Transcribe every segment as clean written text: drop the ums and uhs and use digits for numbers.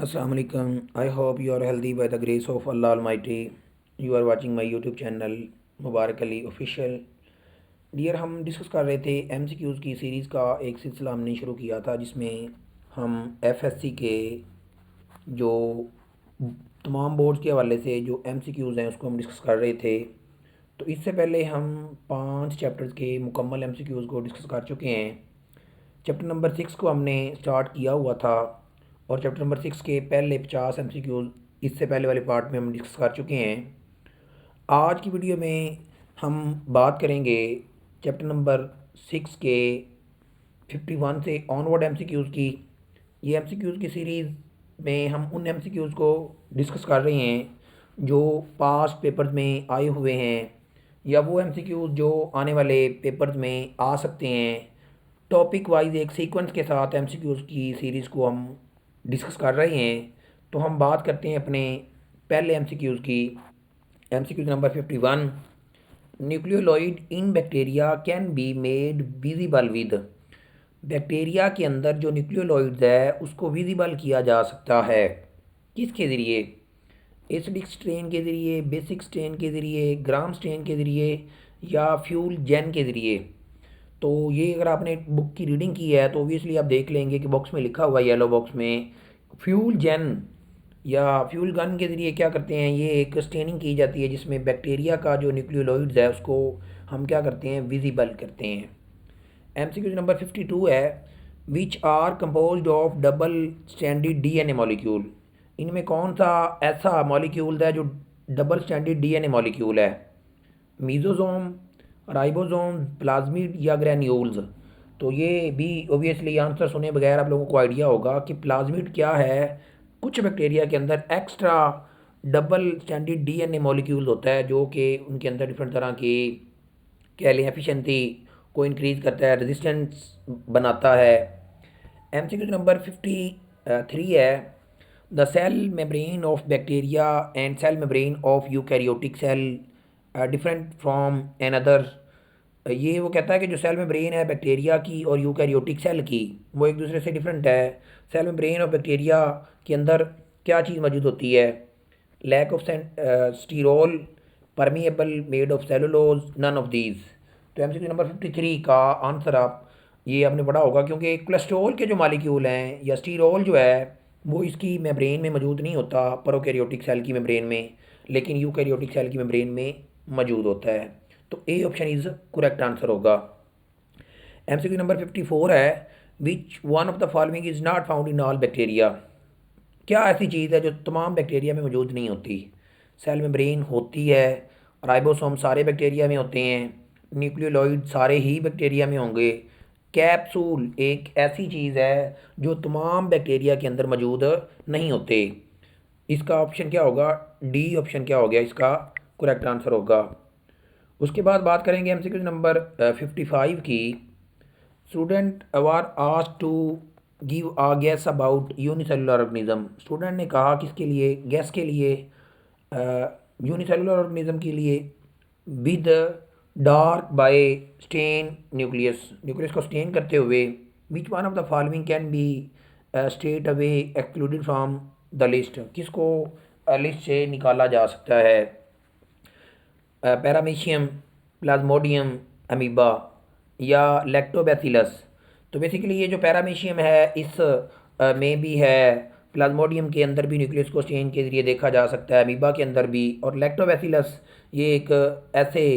Assalamu alaikum. I hope you are healthy by the grace of Allah Almighty. You are watching my YouTube channel Mubarak Ali official. Dear, हम discuss कर रहे थे MCQs की series का एक सिलसिला हमने शुरू किया था जिसमें हम एफएससी के जो तमाम बोर्ड्स के हवाले से जो एमसीक्यूज़ हैं उसको हम डिस्कस कर रहे थे। तो इससे पहले हम 5 चैप्टर्स के मुकम्मल एमसीक्यूज़ को डिस्कस कर चुके हैं। चैप्टर नंबर 6 को हमने स्टार्ट किया हुआ था और चैप्टर नंबर 6 के पहले 50 एमसीक्यूज़ इससे पहले वाले पार्ट में हम डिस्कस कर चुके हैं। आज की वीडियो में हम बात करेंगे चैप्टर नंबर 6 के 51 से ऑनवर्ड एमसीक्यूज़ की। ये एमसीक्यूज़ की सीरीज़ में हम उन एमसीक्यूज़ को डिस्कस कर रहे हैं जो पास्ट पेपर्स में आए हुए हैं या वो एमसीक्यूज़ जो आने वाले पेपर्स में आ सकते हैं। टॉपिक वाइज एक सीक्वेंस के साथ एमसीक्यूज़ की सीरीज़ को हम डिस्कस कर रहे हैं। तो हम बात करते हैं अपने पहले एमसीक्यूज़ की। MCQs number 51, nucleoid in bacteria can be made visible with. Bacteria के अंदर जो न्यूक्लियोलॉइड्स है उसको विजिबल किया जा सकता है किसके ज़रिए? एसिडिक स्ट्रेन के ज़रिए, बेसिक स्ट्रेन के ज़रिए, ग्राम स्ट्रेन के ज़रिए या फ्यूल जेन के ज़रिए। तो ये अगर आपने बुक की रीडिंग की है तो ऑब्वियसली आप देख लेंगे कि बॉक्स में लिखा हुआ है येलो बॉक्स में फ्यूल जेन या फ्यूल गन के ज़रिए क्या करते हैं, ये एक स्टेनिंग की जाती है जिसमें बैक्टीरिया का जो न्यूक्लियोलॉइड्स है उसको हम क्या करते हैं, विजिबल करते हैं। एमसीक्यू नंबर 52 है, which are composed of double standard DNA molecule. इनमें कौन सा ऐसा मॉलिक्यूल है जो डबल स्टैंडर्ड डीएनए मॉलिक्यूल है? मीजोजोम, राइबोसोम, प्लाज्मिड या ग्रैन्यूल्स। तो ये भी ओबियसली आंसर सुने बगैर आप लोगों को आइडिया होगा कि प्लाज्मिड क्या है। कुछ बैक्टीरिया के अंदर extra double standard DNA molecules होता है जो कि उनके अंदर डिफरेंट तरह की कह लें एफिशिएंसी को इंक्रीज़ करता है, रेजिस्टेंस बनाता है। एमसीक्यू नंबर 53 है, the cell membrane of bacteria and cell membrane of eukaryotic cell different from another. ये वो कहता है कि जो सेल मेम्ब्रेन है बैक्टीरिया की और यूकैरियोटिक सेल की वो एक दूसरे से डिफरेंट है। सेल मेम्ब्रेन ऑफ बैक्टीरिया के अंदर क्या चीज़ मौजूद होती है? Lack of sterol, permeable, made of cellulose, none of these. तो एमसीक्यू नंबर 53 का आंसर आप ये आपने पढ़ा होगा क्योंकि कोलेस्ट्रॉल के जो मालिक्यूल हैं या स्टीरोल जो है वो इसकी मेम्ब्रेन में मौजूद नहीं होता प्रोकैरियोटिक सेल की मेम्ब्रेन में, लेकिन यूकैरियोटिक सेल की मेम्ब्रेन में मौजूद होता है। तो A option is correct answer होगा। एमसीक्यू नंबर 54 है, which one of the following is not found in all bacteria. क्या ऐसी चीज़ है जो तमाम बैक्टीरिया में मौजूद नहीं होती? सेल मेम्ब्रेन होती है, राइबोसोम सारे बैक्टीरिया में होते हैं, न्यूक्लियोलॉइड सारे ही बैक्टीरिया में होंगे, कैप्सूल एक ऐसी चीज़ है जो तमाम बैक्टीरिया के अंदर मौजूद नहीं होते। इसका ऑप्शन क्या होगा? डी ऑप्शन क्या हो गया इसका करेक्ट आंसर होगा। उसके बाद बात करेंगे एमसीक्यू नंबर 55 की। Student were asked to give a guess about unicellular organism. Student ने कहा किसके लिए? गैस के लिए, यूनिसेलुलर ऑर्गेनिज्म के लिए। With dark by stain nucleus, nucleus को स्टेन करते हुए। Which one of the following can be straight away excluded from the list. किसको लिस्ट से निकाला जा सकता है? पैरामीशियम, प्लाज्मोडियम, अमीबा या लैक्टोबैसिलस। तो बेसिकली ये जो पैरामीशियम है इस में भी है, प्लाज्मोडियम के अंदर भी न्यूक्लियस को स्टेन के ज़रिए देखा जा सकता है, अमीबा के अंदर भी, और लैक्टोबैसिलस ये एक ऐसे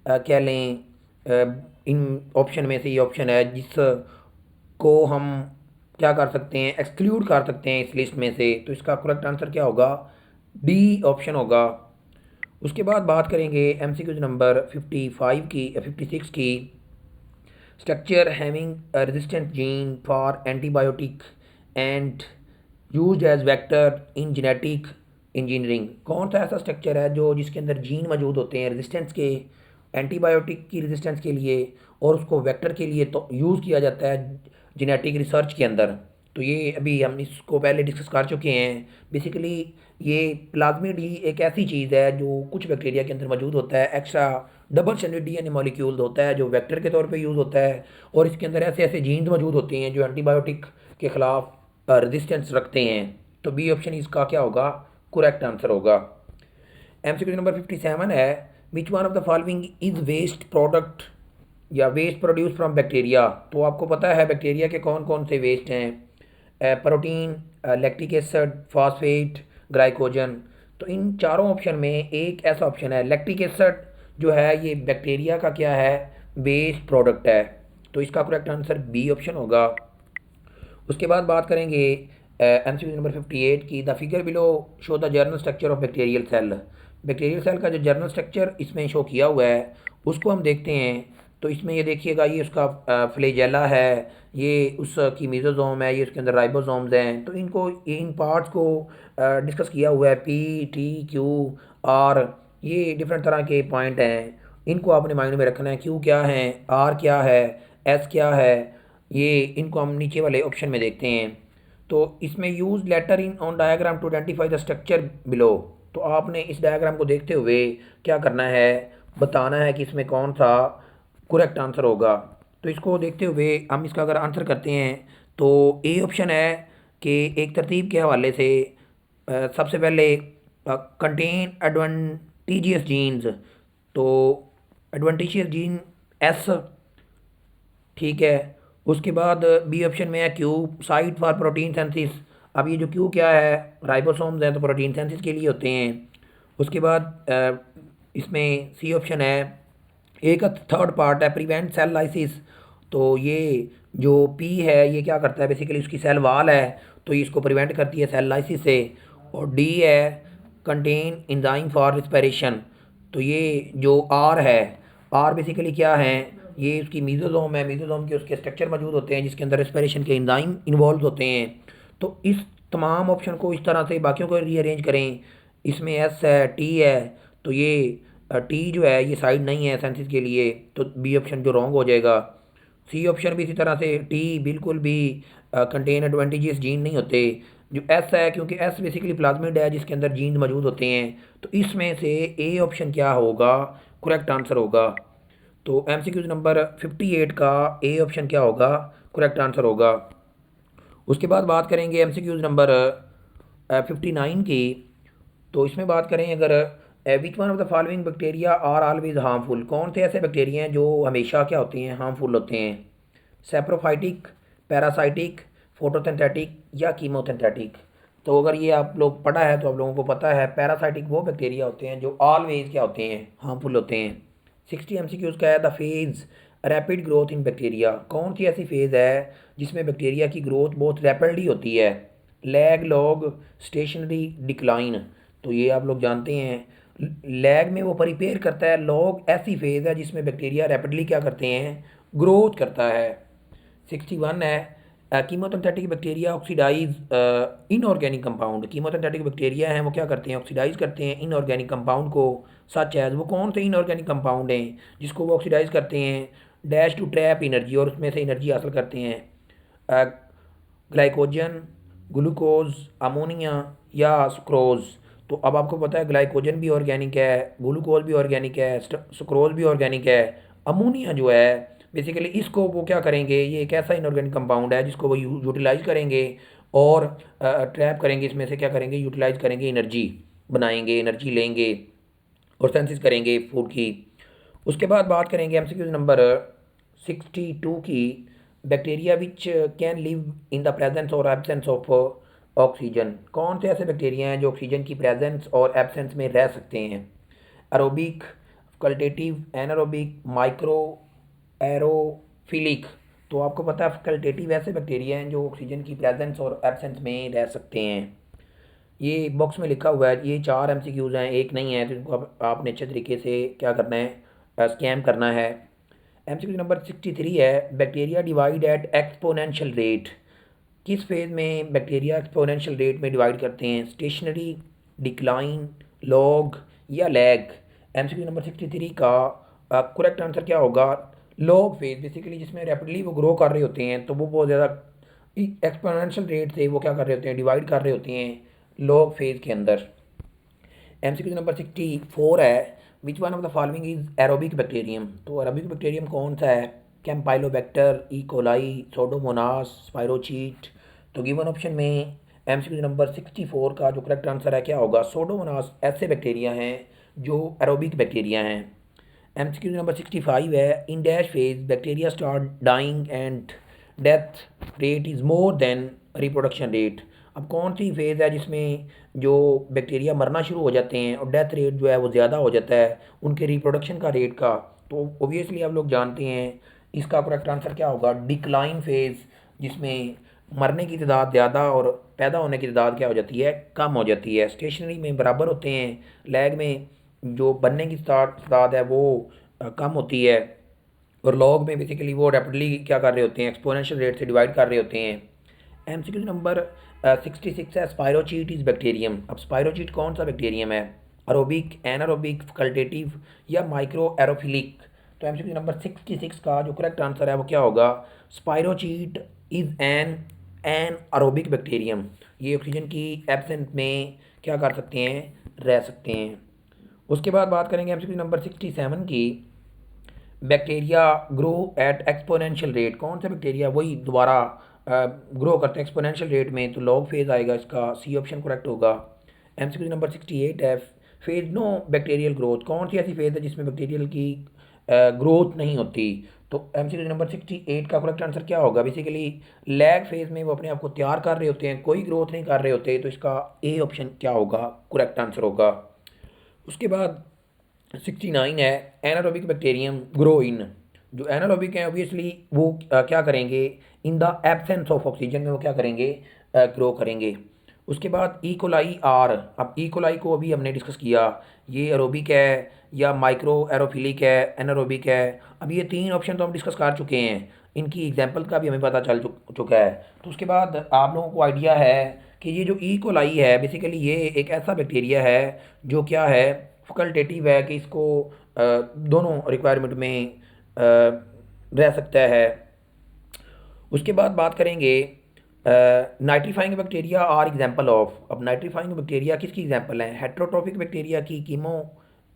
कह लें इन ऑप्शन में से ये ऑप्शन है जिसको हम क्या कर सकते हैं, एक्सक्लूड कर सकते हैं इस लिस्ट में से। तो इसका करेक्ट आंसर क्या होगा? डी ऑप्शन होगा। उसके बाद बात करेंगे एमसीक्यूज नंबर 55 की 56 की। Structure having resistant gene for antibiotic and used as vector in genetic engineering. कौन सा ऐसा स्ट्रक्चर है जो जिसके अंदर जीन मौजूद होते हैं रेजिस्टेंस के, एंटीबायोटिक की रेजिस्टेंस के लिए, और उसको वेक्टर के लिए तो यूज़ किया जाता है जेनेटिक रिसर्च के अंदर। तो ये अभी हम इसको पहले डिस्कस कर चुके हैं। बेसिकली ये प्लाज्मिड ही एक ऐसी चीज़ है जो कुछ बैक्टीरिया के अंदर मौजूद होता है, extra double standard DNA molecule होता है जो वेक्टर के तौर पे यूज़ होता है, और इसके अंदर ऐसे ऐसे जीन्स मौजूद होते हैं जो एंटीबायोटिक के ख़िलाफ़ रेजिस्टेंस रखते हैं। तो बी ऑप्शन इसका क्या होगा, करेक्ट आंसर होगा। एमसीक्यू नंबर 57 है, which one of the following is waste product या वेस्ट प्रोड्यूस फ्रॉम बैक्टीरिया। तो आपको पता है बैक्टीरिया के कौन कौन से वेस्ट हैं, protein, lactic acid, phosphate, glycogen. तो इन चारों ऑप्शन में एक ऐसा ऑप्शन है लैक्टिक एसिड जो है ये बैक्टीरिया का क्या है, वेस्ट प्रोडक्ट है। तो इसका करेक्ट आंसर बी ऑप्शन होगा। उसके बाद बात करेंगे एमसीक्यू नंबर 58 की, the figure below show the general structure of bacterial cell. Bacterial cell का जो जर्नल स्ट्रक्चर इसमें शो किया हुआ है उसको हम देखते हैं। तो इसमें ये देखिएगा, ये उसका फ्लैजेला है, ये उसकी मेसोसोम है, ये उसके अंदर राइबोसोम्स हैं। तो इनको इन पार्ट्स को डिस्कस किया हुआ है, पी टी क्यू आर, ये डिफरेंट तरह के पॉइंट हैं। इनको आपने माइंड में रखना है, क्यू क्या है, आर क्या है, एस क्या है, ये इनको हम नीचे वाले ऑप्शन में देखते हैं। तो इसमें use letter in on diagram to identify the structure below. तो आपने इस डायग्राम को देखते हुए क्या करना है, बताना है कि इसमें कौन सा करेक्ट आंसर होगा। तो इसको देखते हुए हम इसका अगर आंसर करते हैं तो ए ऑप्शन है कि एक तरतीब के हवाले से सबसे पहले कंटेन एडवांटेजियस जीन्स। तो एडवांटेजियस जीन एस, ठीक है। उसके बाद बी ऑप्शन में है Q, site for protein synthesis. अब ये जो क्यू क्या है, राइबोसोम्स हैं तो प्रोटीन सेंसिस के लिए होते हैं। उसके बाद इसमें सी ऑप्शन है, एक थर्ड पार्ट है प्रिवेंट सेल लाइसिस। तो ये जो पी है ये क्या करता है, बेसिकली उसकी सेल वाल है तो ये इसको प्रिवेंट करती है सेल लाइसिस से। और डी है कंटेन इंजाइम फॉर रिस्पिरेशन। तो ये जो आर है, आर बेसिकली क्या है, ये उसकी मीजोसोम है, मीजोसोम के उसके स्ट्रक्चर मौजूद होते हैं जिसके अंदर रेस्पिरेशन के एंजाइम इन्वॉल्व होते हैं। तो इस तमाम ऑप्शन को इस तरह से बाकियों को रीअरेंज करें। इसमें एस है, टी है, तो ये टी जो है ये साइड नहीं है सेंसिस के लिए, तो बी ऑप्शन जो रॉन्ग हो जाएगा। सी ऑप्शन भी इसी तरह से, टी बिल्कुल भी कंटेन एडवांटेजेस जीन नहीं होते। जो एस है, क्योंकि एस बेसिकली प्लाज्मिड है जिसके अंदर जीन मौजूद होते हैं। तो इसमें से ए ऑप्शन क्या होगा, करेक्ट आंसर होगा। तो एमसीक्यूज नंबर 58 का ए ऑप्शन क्या होगा, करेक्ट आंसर होगा। उसके बाद बात करेंगे एमसीक्यूज नंबर 59 की। तो इसमें बात करें अगर, which one of the following bacteria are always harmful. कौन से ऐसे बैक्टीरिया हैं जो हमेशा क्या होते हैं, हार्मफुल होते हैं। सेप्रोफाइटिक, पैरासाइटिक, फोटोसिंथेटिक या कीमोसिंथेटिक। तो अगर ये आप लोग पढ़ा है तो आप लोगों को पता है पैरासाइटिक वो बैक्टीरिया होते हैं जो ऑलवेज क्या होते हैं, हार्मफुल होते हैं। 60 एमसीक्यूज का है, the phase rapid growth in bacteria. कौन सी ऐसी फेज़ है जिसमें बैक्टीरिया की ग्रोथ बहुत रैपिडली होती है। Lag, log, stationary, decline. तो ये आप लोग जानते हैं, लैग में वो परिपेयर करता है, लॉग ऐसी फेज़ है जिसमें बैक्टीरिया रैपिडली क्या करते हैं, ग्रोथ करता है। 61 है, chemosynthetic bacteria oxidise inorganic compound. Chemosynthetic bacteria हैं वो क्या करते हैं, ऑक्सीडाइज करते हैं इनऑर्गेनिक कंपाउंड को। सच एज, वो कौन से इनऑर्गेनिक कंपाउंड हैं जिसको वो ऑक्सीडाइज करते हैं, डैश टू ट्रैप एनर्जी, और उसमें से एनर्जी हासिल करते हैं। ग्लाइकोजन, ग्लूकोज, अमोनिया या सुक्रोज। तो अब आपको पता है ग्लाइकोजन भी ऑर्गेनिक है, ग्लूकोज भी ऑर्गेनिक है, सुक्रोज भी ऑर्गेनिक है। अमोनिया जो है बेसिकली इसको वो क्या करेंगे, ये एक ऐसा इनऑर्गेनिक कंपाउंड है जिसको वो यूटिलाइज करेंगे और ट्रैप करेंगे, इसमें से क्या करेंगे, यूटिलाइज करेंगे, एनर्जी बनाएंगे, एनर्जी लेंगे और सेंसिस करेंगे फूड की। उसके बाद बात करेंगे एमसीक्यू नंबर 62 की, bacteria which can live in the presence और एब्सेंस ऑफ ऑक्सीजन। कौन से ऐसे बैक्टीरिया हैं जो ऑक्सीजन की प्रेजेंस और एब्सेंस में रह सकते हैं। Aerobic, facultative, anaerobic, micro aerophilic. तो आपको पता है फैकल्टेटिव ऐसे बैक्टीरिया हैं जो ऑक्सीजन की प्रेजेंस और एब्सेंस में रह सकते हैं। ये बॉक्स में लिखा हुआ है, ये 4 एमसीक्यूज हैं, एक नहीं है, तो इनको आपने अच्छे तरीके से क्या करना है, स्कैम करना है। एमसीक्यू नंबर 63 है, bacteria divide at exponential rate. किस फेज़ में बैक्टीरिया एक्सपोनेंशियल रेट में डिवाइड करते हैं, स्टेशनरी, डिक्लाइन, लॉग या लैग। एमसीक्यू नंबर 63 का करेक्ट आंसर क्या होगा, लॉग फेज। बेसिकली जिसमें रैपिडली वो ग्रो कर रहे होते हैं तो वो बहुत ज़्यादा एक्सपोनेंशियल रेट से वो क्या कर रहे होते हैं, डिवाइड कर रहे होते हैं लॉग फेज के अंदर। एमसीक्यू नंबर 64 है, which one of the following is aerobic bacterium. तो एरोबिक बैक्टीरियम कौन सा है, कैम्पाइलोबैक्टर, ई कोलाई, सोडोमोनास, स्पाइरोचीट। तो गिवन ऑप्शन में एमसीक्यू नंबर 64 का जो करेक्ट आंसर है क्या होगा, सोडोमोनास ऐसे बैक्टीरिया हैं जो एरोबिक बैक्टीरिया हैं। एमसीक्यू नंबर 65 है, in dash phase bacteria start dying and death rate is more than reproduction rate. अब कौन सी फेज़ है जिसमें जो बैक्टीरिया मरना शुरू हो जाते हैं और डेथ रेट जो है वो ज़्यादा हो जाता है उनके रिप्रोडक्शन का रेट का। तो ओबियसली आप लोग जानते हैं इसका करेक्ट आंसर क्या होगा, डिक्लाइन फेज़, जिसमें मरने की तादाद ज़्यादा और पैदा होने की तादाद क्या हो जाती है, कम हो जाती है। स्टेशनरी में बराबर होते हैं, लैग में जो बनने की तादाद है वो कम होती है, और लॉग में बेसिकली वो रैपिडली क्या कर रहे होते हैं, एक्सपोनेंशियल रेट से डिवाइड कर रहे होते हैं। एमसीक्यू नंबर 66 है, स्पायरोचीट इज बैक्टीरियम। अब स्पायरोचीट कौन सा बैक्टीरियम है, अरोबिक, एनारोबिक, फैकल्टेटिव या माइक्रो एरोफिलिक। तो एमसीक्यू नंबर 66 का जो करेक्ट आंसर है वो क्या होगा, स्पायरोचीट इज एन अरोबिक बैक्टीरियम। ये ऑक्सीजन की एब्सेंस में क्या कर सकते हैं, रह सकते हैं। उसके बाद बात करेंगे एमसीक्यू नंबर 67 की, bacteria grow at exponential rate. कौन सा बैक्टीरिया वही दोबारा ग्रो करते हैं एक्सपोनेंशियल रेट में, तो लॉग फेज आएगा, इसका सी ऑप्शन करेक्ट होगा। एमसीक्यू नंबर 68 है, फेज नो बैक्टीरियल ग्रोथ। कौन सी ऐसी फेज है जिसमें बैक्टीरियल की ग्रोथ नहीं होती, तो एमसीक्यू नंबर 68 का करेक्ट आंसर क्या होगा, बेसिकली लैग फेज में वो अपने आप को तैयार कर रहे होते हैं, कोई ग्रोथ नहीं कर रहे होते, तो इसका ए ऑप्शन क्या होगा, करेक्ट आंसर होगा। उसके बाद 69 है, एनारोबिक बैक्टीरियम ग्रो इन। जो एनारोबिक है ऑब्वियसली वो क्या करेंगे, in the absence of oxygen में वो क्या करेंगे, ग्रो करेंगे। उसके बाद इकोलाई आर। अब इकोलाई को अभी हमने डिस्कस किया, ये एरोबिक है या माइक्रो एरोफिलिक है, एनारोबिक है। अब ये तीन ऑप्शन तो हम डिस्कस कर चुके हैं, इनकी एग्जांपल का भी हमें पता चल चुका है। तो उसके बाद आप लोगों को आइडिया है कि ये जो इकोलाई है बेसिकली ये एक ऐसा बैक्टीरिया है जो क्या है, फैकल्टेटिव है, कि इसको दोनों रिक्वायरमेंट में रह सकता है। उसके बाद बात करेंगे nitrifying bacteria are example of. अब नाइट्रीफाइंग बैक्टीरिया किसकी एग्जांपल है, हेट्रोट्रोपिक बैक्टीरिया की, कीमो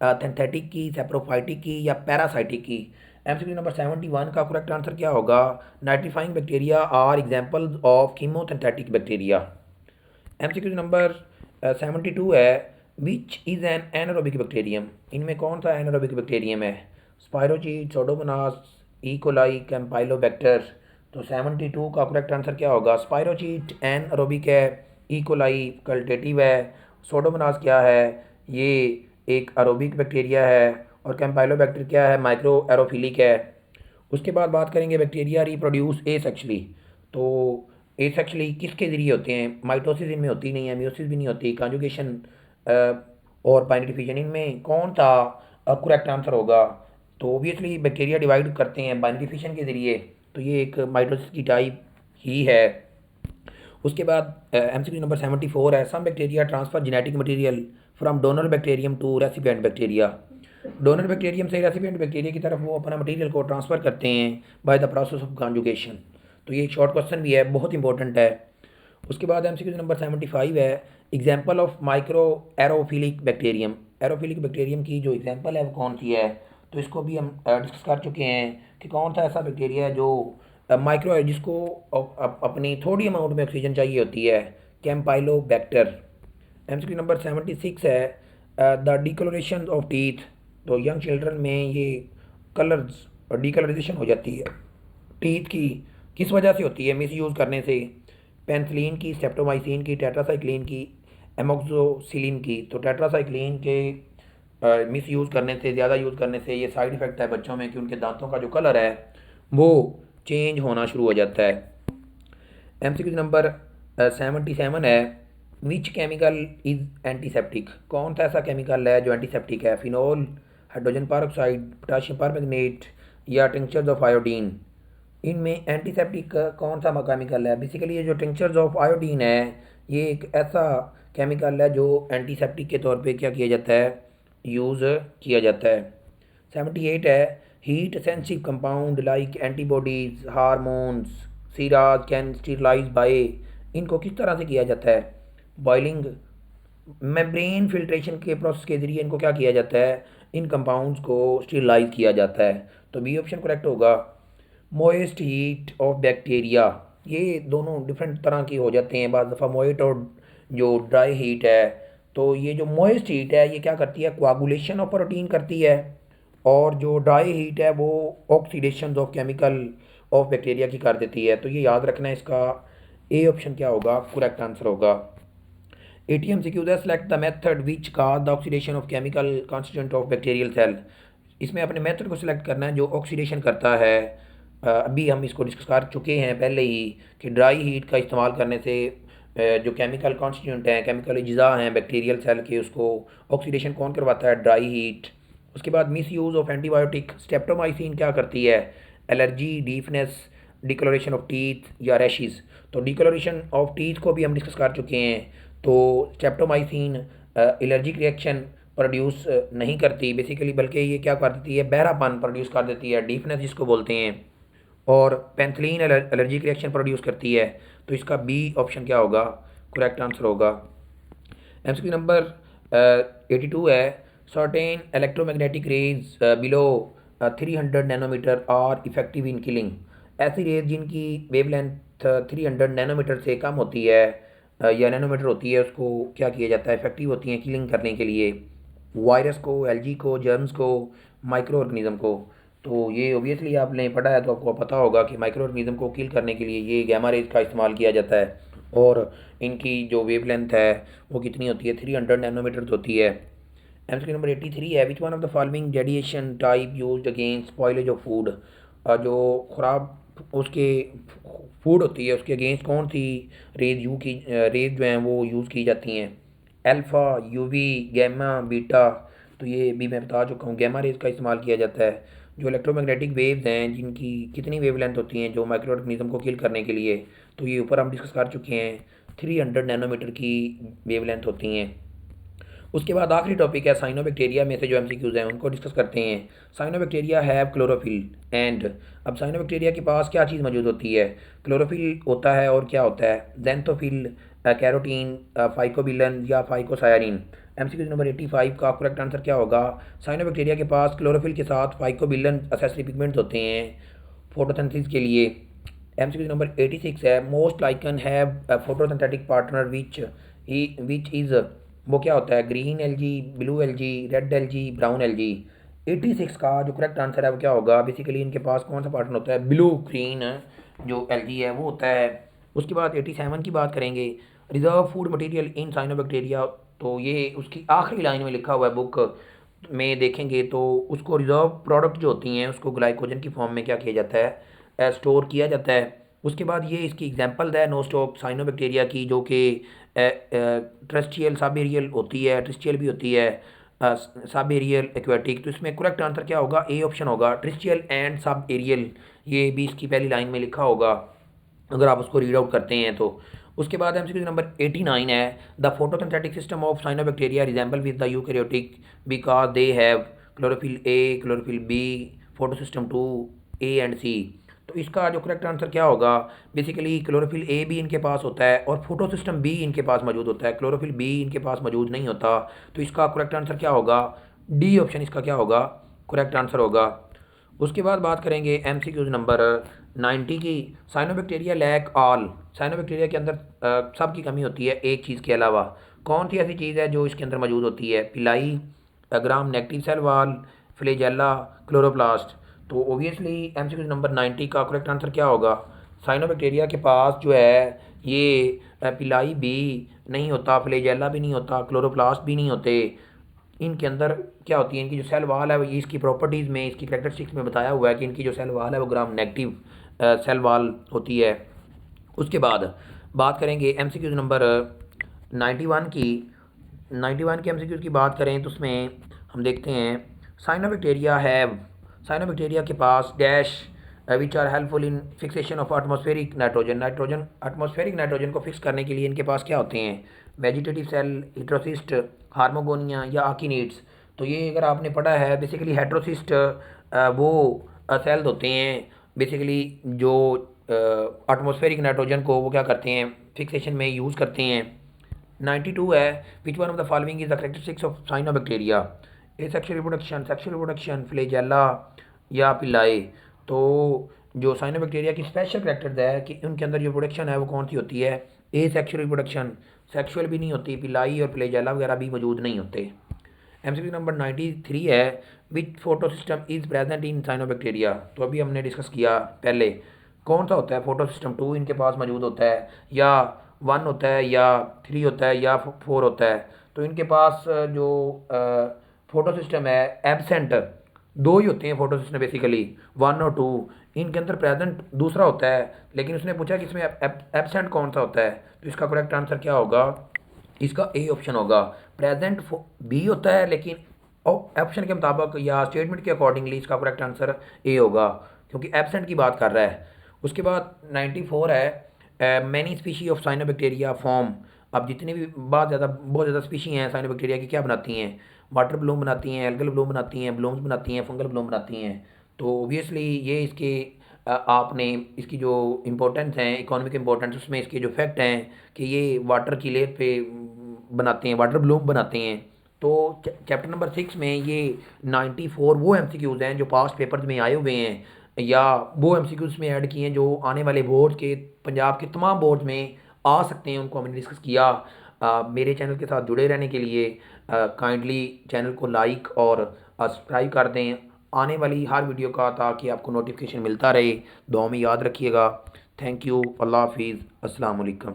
सिंथेटिक की, सेप्रोफाइटिक की या पैरासाइटिक की। एमसीक्यू नंबर 71 का करेक्ट आंसर क्या होगा, nitrifying bacteria are examples of chemosynthetic bacteria. MCQ number 72 है, which is an anaerobic bacterium. इनमें कौन सा एनारोबिक बैक्टीरियम है, स्पायरोचीट, सोडोमोनास, इकोलाई, कैम्पाइलोबैक्टर। तो 72 का करेक्ट आंसर क्या होगा, स्पायरोचीट एनारोबिक है, इकोलाई कल्टेटिव है, सोडोमोनास क्या है, ये एक एरोबिक बैक्टीरिया है, और कैम्पाइलोबैक्टर क्या है, माइक्रो एरोफिलिक है। उसके बाद बात करेंगे बैक्टीरिया रिप्रोड्यूस एसेक्सुअली। तो एसेक्सुअली किसके ज़रिए होते हैं, माइटोसिस इनमें होती नहीं है, म्यूसिस भी नहीं होती, कॉन्जुगेशन और बाइनरी डिफिजन, इनमें कौन सा करेक्ट आंसर होगा। तो ओबियसली बैक्टीरिया डिवाइड करते हैं बाइनरी डिफिजन के ज़रिए, तो ये एक माइटोसिस की टाइप ही है। उसके बाद एमसीक्यू नंबर 74 है, some bacteria transfer genetic material from donor bacterium to recipient bacteria. Donor bacterium से रेसिपिएंट बैक्टीरिया की तरफ वो अपना मटेरियल को ट्रांसफ़र करते हैं by the process of conjugation. तो ये एक शॉर्ट क्वेश्चन भी है, बहुत इंपॉर्टेंट है। उसके बाद एमसीक्यू नंबर 75 है, example of micro aerophilic bacterium. Aerophilic bacterium की जो एग्जाम्पल है वो कौन सी है, तो इसको भी हम डिस्कस कर चुके हैं कि कौन सा ऐसा बैक्टीरिया है जो माइक्रो है, जिसको अपनी थोड़ी अमाउंट में ऑक्सीजन चाहिए होती है, कैम्पाइलोबैक्टर। एमसीक्यू नंबर 76 है, द डिकलरेशन ऑफ टीथ। तो यंग चिल्ड्रन में ये कलर्स डिकलराइजेशन हो जाती है टीथ की, किस वजह से होती है, मिस यूज़ करने से, पेनिसिलिन की, स्ट्रेप्टोमाइसिन की, टेट्रासाइक्लिन की, एमोक्सोसिलिन की। तो टेट्रासाइक्लिन के मिस यूज़ करने से, ज़्यादा यूज़ करने से ये साइड इफ़ेक्ट है बच्चों में कि उनके दांतों का जो कलर है वो चेंज होना शुरू हो जाता है। एमसीक्यू नंबर 77 है, विच केमिकल इज़ एंटीसेप्टिक। कौन सा ऐसा केमिकल है जो एंटीसेप्टिक है, phenol, hydrogen peroxide, potassium permanganate या टिंक्चर्स ऑफ आयोडीन। इनमें एंटीसेप्टिक कौन सा केमिकल है, बेसिकली ये जो टिंक्चर्स ऑफ आयोडीन है ये एक ऐसा केमिकल है जो एंटीसेप्टिक के तौर पे क्या किया जाता है, यूज़ किया जाता है। 78 है, heat sensitive compound like antibodies, hormones, sera can sterilize by. इनको किस तरह से किया जाता है, बॉइलिंग, मेम्ब्रेन फिल्ट्रेशन के प्रोसेस के ज़रिए इनको क्या किया जाता है, इन कंपाउंड्स को स्टीरलाइज किया जाता है। तो बी ऑप्शन करेक्ट होगा। Moist heat of bacteria. ये दोनों डिफरेंट तरह की हो जाते हैं। बाज़ दफ़ा मोइट और जो ड्राई हीट है, तो ये जो मोइस्ट हीट है ये क्या करती है, कोआगुलेशन ऑफ प्रोटीन करती है, और जो ड्राई हीट है वो oxidation of chemical of bacteria की कर देती है। तो ये याद रखना है, इसका ए ऑप्शन क्या होगा, करेक्ट आंसर होगा। एटीएम सिक्यूज है, select the method which cause the oxidation of chemical constituent of bacterial cell. इसमें अपने मेथड को सिलेक्ट करना है जो ऑक्सीडेशन करता है। अभी हम इसको डिस्कस कर चुके हैं पहले ही कि ड्राई हीट का इस्तेमाल करने से जो केमिकल कॉन्स्टिट्यूएंट हैं, केमिकल अज्जा हैं बैक्टीरियल सेल के, उसको ऑक्सीडेशन कौन करवाता है, ड्राई हीट। उसके बाद miss use of antibiotic, streptomycin क्या करती है, एलर्जी, डीफनेस, डिकलोरेशन ऑफ टीथ या रैशेस। तो डिकलोरेशन ऑफ टीथ को भी हम डिस्कस कर चुके हैं। तो स्टेप्टोमाइसिन एलर्जिक रिएक्शन प्रोड्यूस नहीं करती बेसिकली, बल्कि ये क्या कर देती है, बहरापन प्रोड्यूस कर देती है, डीफनेस जिसको बोलते हैं। और पेंथलिन एलर्जिक रिएक्शन प्रोड्यूस करती है। तो इसका बी ऑप्शन क्या होगा, करेक्ट आंसर होगा। एमसीक्यू नंबर 82 है, certain electromagnetic rays below 300 nanometre are effective in killing. ऐसी रेज जिनकी वेवलेंथ 300 नैनोमीटर से कम होती है या नैनोमीटर होती है, उसको क्या किया जाता है, इफेक्टिव होती हैं किलिंग करने के लिए, वायरस को, एलजी को, जर्म्स को, माइक्रो ऑर्गेनिज्म को। तो ये ओबियसली आपने पढ़ा है तो आपको पता होगा कि माइक्रो ऑर्गेनिज्म को किल करने के लिए ये गैमा रेज का इस्तेमाल किया जाता है। और इनकी जो वेवलेंथ है वो कितनी होती है, 300 नैनोमीटर होती है। एमसीक्यू नंबर 83 है, which one of the following radiation type used against spoilage of food. जो ख़राब उसके फूड होती है उसके अगेंस्ट कौन सी रेज जो हैं वो यूज़ की जाती हैं, अल्फ़ा, यूवी, गैमा, बीटा। तो ये भी मैं बता चुका हूँ, गैमा रेज का इस्तेमाल किया जाता है। जो इलेक्ट्रोमैग्नेटिक वेव्स हैं जिनकी कितनी वेवलेंथ होती हैं जो माइक्रो ऑर्गेनिज्म को किल करने के लिए, तो ये ऊपर हम डिस्कस कर चुके हैं, 300 नैनोमीटर की वेवलेंथ होती हैं। उसके बाद आखिरी टॉपिक है साइनोबैक्टीरिया में से जो एमसीक्यूज हैं उनको डिस्कस करते हैं। साइनोबैक्टीरिया हैव क्लोरोफिल एंड, अब साइनोबैक्टीरिया के पास क्या चीज़ मौजूद होती है, क्लोरोफिल होता है और क्या होता है, ज़ैंथोफिल, कैरोटीन, फाइकोबिलन या फाइकोसायरिन। एमसीक्यू नंबर 85 का करेक्ट आंसर क्या होगा, साइनोबैक्टीरिया के पास क्लोरोफिल के साथ फाइकोबिलन एसेसरी पिगमेंट्स होते हैं फोटोसिंथेसिस के लिए। एमसीक्यू नंबर 86 है, most lichen have photosynthetic partner which is, वो क्या होता है, green algae, blue algae, red algae, brown algae. 86 का जो करेक्ट आंसर है वो क्या होगा, बेसिकली इनके पास कौन सा पार्टनर होता है, ब्लू ग्रीन जो एलजी है वो होता है। उसके बाद 87 की बात करेंगे, reserve food material in cyanobacteria. तो ये उसकी आखिरी लाइन में लिखा हुआ है, बुक में देखेंगे तो उसको रिजर्व प्रोडक्ट जो होती हैं उसको ग्लाइकोजन की फॉर्म में क्या किया जाता है, स्टोर किया जाता है। उसके बाद ये इसकी एग्जांपल है नो स्टॉक साइनोबैक्टीरिया की, जो कि ट्रस्टियल साबेरियल होती है, ट्रिस्टियल भी होती है, साबेरियल एक्वेटिक। तो इसमें करेक्ट आंसर क्या होगा, ए ऑप्शन होगा, ट्रिस्टियल एंड सब एरियल। ये भी इसकी पहली लाइन में लिखा होगा अगर आप उसको रीड आउट करते हैं तो। उसके बाद एमसीक्यू नंबर 89 है, the photosynthetic system of cyanobacteria resemble with the eukaryotic because they have chlorophyll A, chlorophyll B, photosystem 2, A and C. तो इसका जो करेक्ट आंसर क्या होगा, बेसिकली क्लोरोफिल ए भी इनके पास होता है और फोटो सिस्टम बी इनके पास मौजूद होता है, क्लोरोफिल बी इनके पास मौजूद नहीं होता। तो इसका करेक्ट आंसर क्या होगा, डी ऑप्शन इसका क्या होगा, करेक्ट आंसर होगा। उसके बाद बात करेंगे एमसीक्यूज नंबर 90 की, साइनोबैक्टीरिया लैक ऑल। साइनोबैक्टीरिया के अंदर सब की कमी होती है एक चीज़ के अलावा, कौन सी ऐसी चीज़ है जो इसके अंदर मौजूद होती है, pili, gram negative cell wall, flagella, chloroplast. तो ओबियसली एमसीक्यू नंबर 90 का करेक्ट आंसर क्या होगा, साइनोबैक्टीरिया के पास जो है ये पिलाई भी नहीं होता, फ्लेजेला भी नहीं होता, क्लोरोप्लास्ट भी नहीं होते। इनके अंदर क्या होती है, इनकी जो सेल वाल है वो, ये इसकी प्रॉपर्टीज़ में, इसकी कैरेक्टरिस्टिक्स में बताया हुआ है कि इनकी जो सेल वाल है वो ग्राम नेगेटिव सेल वाल होती है। उसके बाद बात करेंगे एमसीक्यूज नंबर 91 की। 91 के एमसीक्यूज की बात करें तो उसमें हम देखते हैं, साइनोबैक्टीरिया हैव, साइनोबैक्टीरिया के पास dash which are helpful in fixation of atmospheric nitrogen. Nitrogen, atmospheric nitrogen को फिक्स करने के लिए इनके पास क्या होते हैं, वेजिटेटिव सेल, हेट्रोसिस्ट, हार्मोगोनिया या आकिनेट्स। तो ये अगर आपने पढ़ा है, बेसिकली हेट्रोसिस्ट वो सेल्स होते हैं बेसिकली जो एटमॉस्फेरिक नाइट्रोजन को वो क्या करते हैं, फिक्सेशन में यूज़ करते हैं। 92 है, which one of the following is the characteristics of cyanobacteria, A sexual reproduction, flagella या पिलाए। तो जो साइनोबैक्टीरिया की स्पेशल करैक्टर्स है कि उनके अंदर जो प्रोडक्शन है वो कौन सी होती है, ए सेक्शुअल रिप्रोडक्शन, सेक्शुअल भी नहीं होती, पिलाई और फ्लैजेला वगैरह भी मौजूद नहीं होते। एमसीक्यू नंबर 93 है, which photo system is present in cyanobacteria. तो अभी हमने डिस्कस किया पहले, कौन सा होता है फोटो सिस्टम, 2 इनके पास मौजूद होता है, या 1 होता है, या 3 होता है, या 4 होता है। तो इनके पास जो फोटो सिस्टम है एबसेंट, दो ही होते हैं फोटो सिस्टम बेसिकली, 1 और 2। इनके अंदर प्रेजेंट दूसरा होता है, लेकिन उसने पूछा कि इसमें एबसेंट कौन सा होता है, तो इसका करेक्ट आंसर क्या होगा, इसका ए ऑप्शन होगा। प्रेजेंट बी होता है, लेकिन ऑप्शन के मुताबिक या स्टेटमेंट के अकॉर्डिंगली इसका करेक्ट आंसर ए होगा, क्योंकि एबसेंट की बात कर रहा है। उसके बाद 94 है, many species of cyanobacteria form. अब जितनी भी बहुत ज़्यादा स्पीशी हैं साइनोबैक्टीरिया की, क्या बनाती हैं, वाटर ब्लूम बनाती हैं, एल्गल ब्लूम बनाती हैं, ब्लूम्स बनाती हैं, फंगल ब्लूम बनाती हैं। तो ऑब्वियसली ये इसके आपने इसकी जो इम्पोर्टेंस है, इकोनॉमिक इम्पोर्टेंस, उसमें इसके जो फैक्ट हैं कि ये वाटर की लेयर पे बनाते हैं, वाटर ब्लूम बनाते हैं। तो चैप्टर नंबर 6 में ये 94 वो एमसीक्यूज़ हैं जो पास्ट पेपर्स में आए हुए हैं, या वो एमसीक्यूज़ में ऐड किए हैं जो आने वाले बोर्ड के, पंजाब के तमाम बोर्ड में आ सकते हैं, उनको हमने डिस्कस किया। मेरे चैनल के साथ जुड़े रहने के लिए काइंडली चैनल को लाइक और सब्सक्राइब कर दें आने वाली हर वीडियो का, ताकि आपको नोटिफिकेशन मिलता रहे। दुआ में याद रखिएगा। Thank you. अल्लाह हाफिज़। अस्सलाम वालेकुम।